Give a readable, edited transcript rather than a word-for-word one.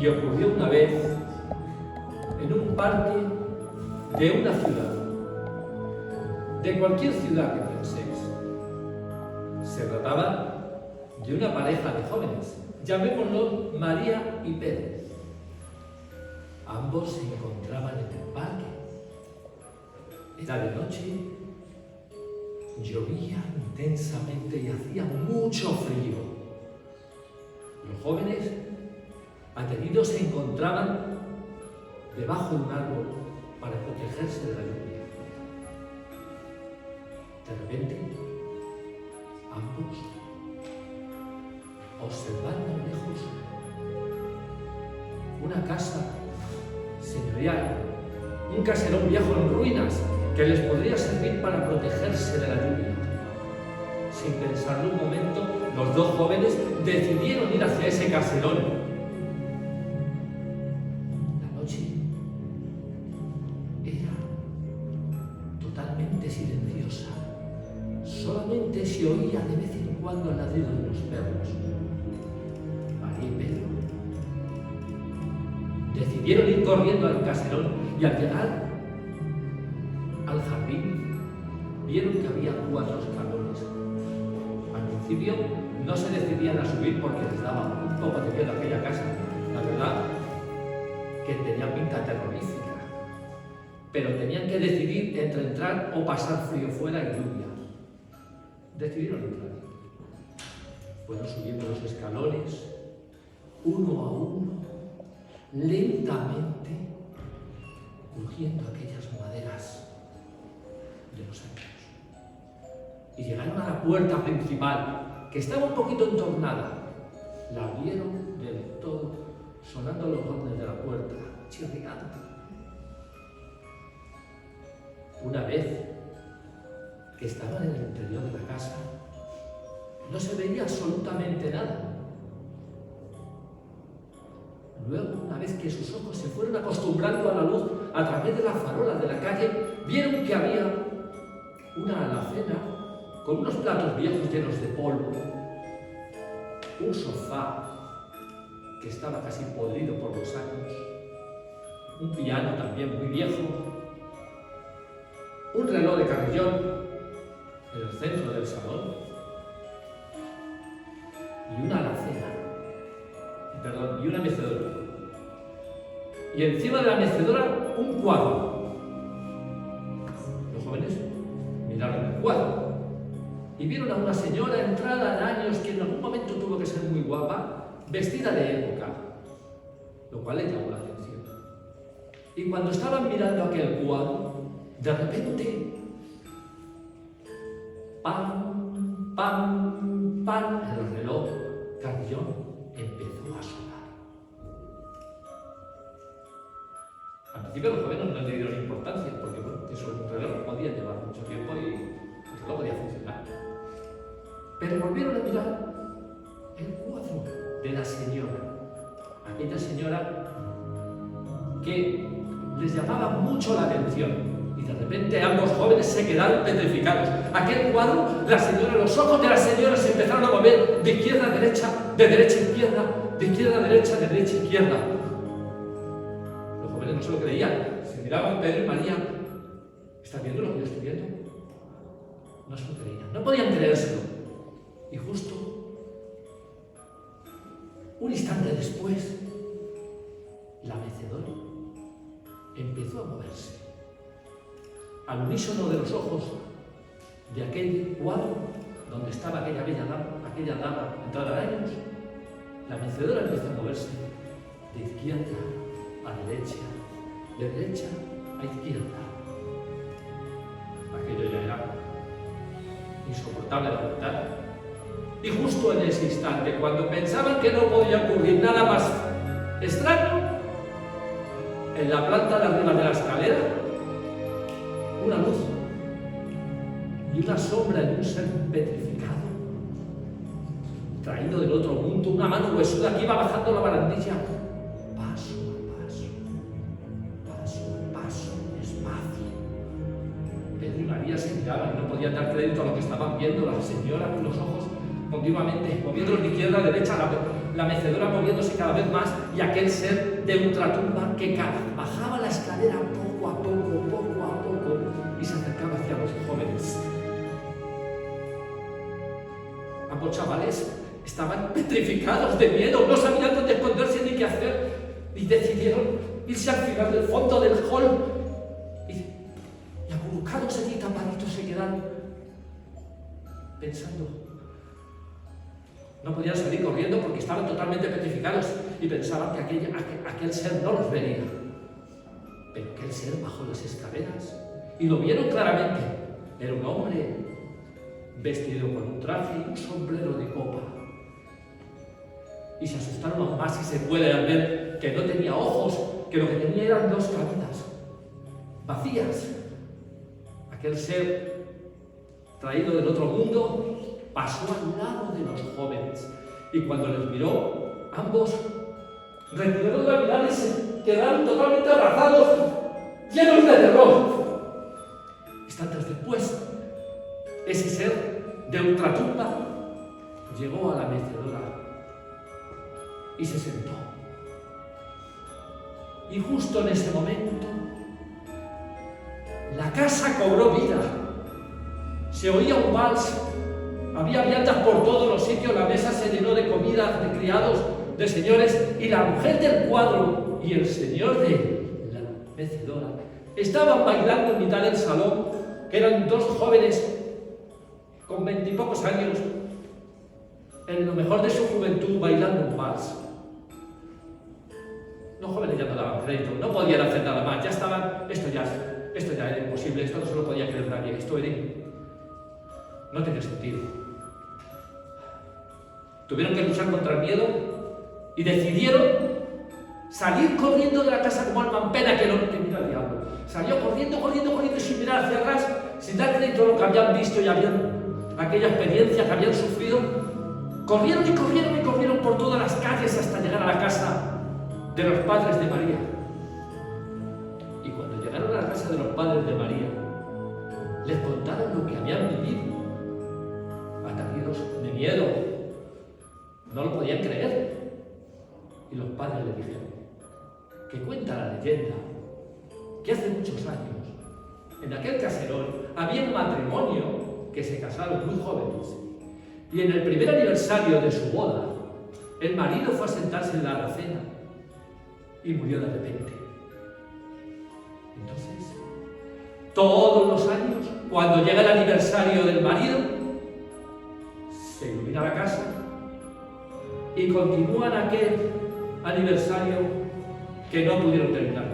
Y ocurrió una vez en un parque de una ciudad, de cualquier ciudad que penséis. Se trataba de una pareja de jóvenes, llamémoslo María y Pedro. Ambos se encontraban en el parque. Era de noche, llovía intensamente y hacía mucho frío. Los jóvenes, ateridos, se encontraban debajo de un árbol para protegerse de la lluvia. De repente, ambos observaron a lo lejos una casa señorial, un caserón viejo en ruinas que les podría servir para protegerse de la lluvia. Sin pensarlo un momento, los dos jóvenes decidieron ir hacia ese caserón. La noche era totalmente silenciosa. Solamente se oía de vez en cuando el ladrido de los perros. María y Pedro decidieron ir corriendo al caserón y al llegar al jardín vieron que había 4 escalones. Al principio no se decidían a subir porque les daba un poco de miedo aquella casa. La verdad que tenía pinta terrorífica. Pero tenían que decidir entre entrar o pasar frío fuera y lluvia. Decidieron entrar. Fueron subiendo los escalones, uno a uno, lentamente, crujiendo aquellas maderas de los años. Y llegaron a la puerta principal, que estaba un poquito entornada. La abrieron del todo, sonando los golpes de la puerta, chirriando. Una vez que estaban en el interior de la casa, no se veía absolutamente nada. Luego, una vez que sus ojos se fueron acostumbrando a la luz a través de las farolas de la calle, vieron que había una alacena con unos platos viejos llenos de polvo, un sofá que estaba casi podrido por los años, un piano también muy viejo, un reloj de carrillón en el centro del salón y una alacena, y una mecedora. Y encima de la mecedora un cuadro. Los jóvenes miraron el cuadro y vieron a una señora entrada en años que en algún momento tuvo que ser muy guapa, vestida de época, lo cual les llamó la atención. Y cuando estaban mirando aquel cuadro, de repente, ¡pam, pam, pam!, el reloj carrillón empezó a sonar. Al principio los jóvenes no le dieron importancia, porque bueno, eso un reloj podía llevar mucho tiempo y el reloj podía funcionar. Pero volvieron a mirar el cuadro de la señora, aquella señora que les llamaba mucho la atención. Y de repente ambos jóvenes se quedaron petrificados. Aquel cuadro, la señora, los ojos de la señora se empezaron a mover de izquierda a derecha, de derecha a izquierda, de izquierda a derecha, de derecha a izquierda. Los jóvenes no se lo creían. Se miraban Pedro y María. ¿Estás viendo lo que yo estoy viendo? No se lo creían. No podían creérselo. Y justo un instante después, la mecedora empezó a moverse. Al unísono de los ojos de aquel cuadro donde estaba aquella bella dama entrada en años, la mecedora empezó a moverse de izquierda a derecha, de derecha a izquierda. Aquello ya era insoportable de aguantar. Y justo en ese instante, cuando pensaban que no podía ocurrir nada más extraño, en la planta de arriba de la escalera, una luz y una sombra de un ser petrificado, traído del otro mundo, una mano huesuda que iba bajando la barandilla, paso a paso, despacio. Pedro y María se miraban y no podían dar crédito a lo que estaban viendo. La señora con los ojos continuamente moviéndolos de izquierda a derecha, la mecedora moviéndose cada vez más y aquel ser de ultratumba que bajaba la escalera poco a poco y se acercaba hacia los jóvenes. Ambos chavales estaban petrificados de miedo, no sabían dónde esconderse ni qué hacer y decidieron irse al final del fondo del hall y acurrucados allí tapaditos se quedaron pensando. No podían salir corriendo porque estaban totalmente petrificados y pensaban que aquel ser no los vería. Pero aquel ser bajó las escaleras y lo vieron claramente. Era un hombre vestido con un traje y un sombrero de copa. Y se asustaron aún más y se puede ver que no tenía ojos, que lo que tenía eran dos cabinas vacías. Aquel ser traído del otro mundo pasó al lado de los jóvenes y cuando les miró, ambos retiraron la mirada y se quedaron totalmente abrazados, llenos de terror. Instantes después, ese ser de ultratumba llegó a la mecedora y se sentó. Y justo en ese momento, la casa cobró vida. Se oía un vals, había viandas por todos los sitios, la mesa se llenó de comida, de criados, de señores, y la mujer del cuadro y el señor de la mecedora estaban bailando en mitad del salón, que eran dos jóvenes con 20 y pocos años, en lo mejor de su juventud, bailando un vals. Los jóvenes ya no daban crédito, no podían hacer nada más, ya estaban, esto ya era imposible, esto no se lo podía creer nadie, esto no tenía sentido. Tuvieron que luchar contra el miedo y decidieron salir corriendo de la casa como alma en pena que mira al diablo. Salió corriendo sin mirar hacia atrás, sin dar crédito a lo que habían visto y aquella experiencia que habían sufrido. Corrieron por todas las calles hasta llegar a la casa de los padres de María. Y cuando llegaron a la casa de los padres de María, les contaron lo que habían vivido. Atacados de miedo, no lo podían creer. Y los padres le dijeron que cuenta la leyenda que hace muchos años, en aquel caserón, había un matrimonio que se casaron muy jóvenes. Y en el primer aniversario de su boda, el marido fue a sentarse en la alacena y murió de repente. Entonces, todos los años, cuando llega el aniversario del marido, se ilumina la casa y continúan aquel aniversario que no pudieron terminar.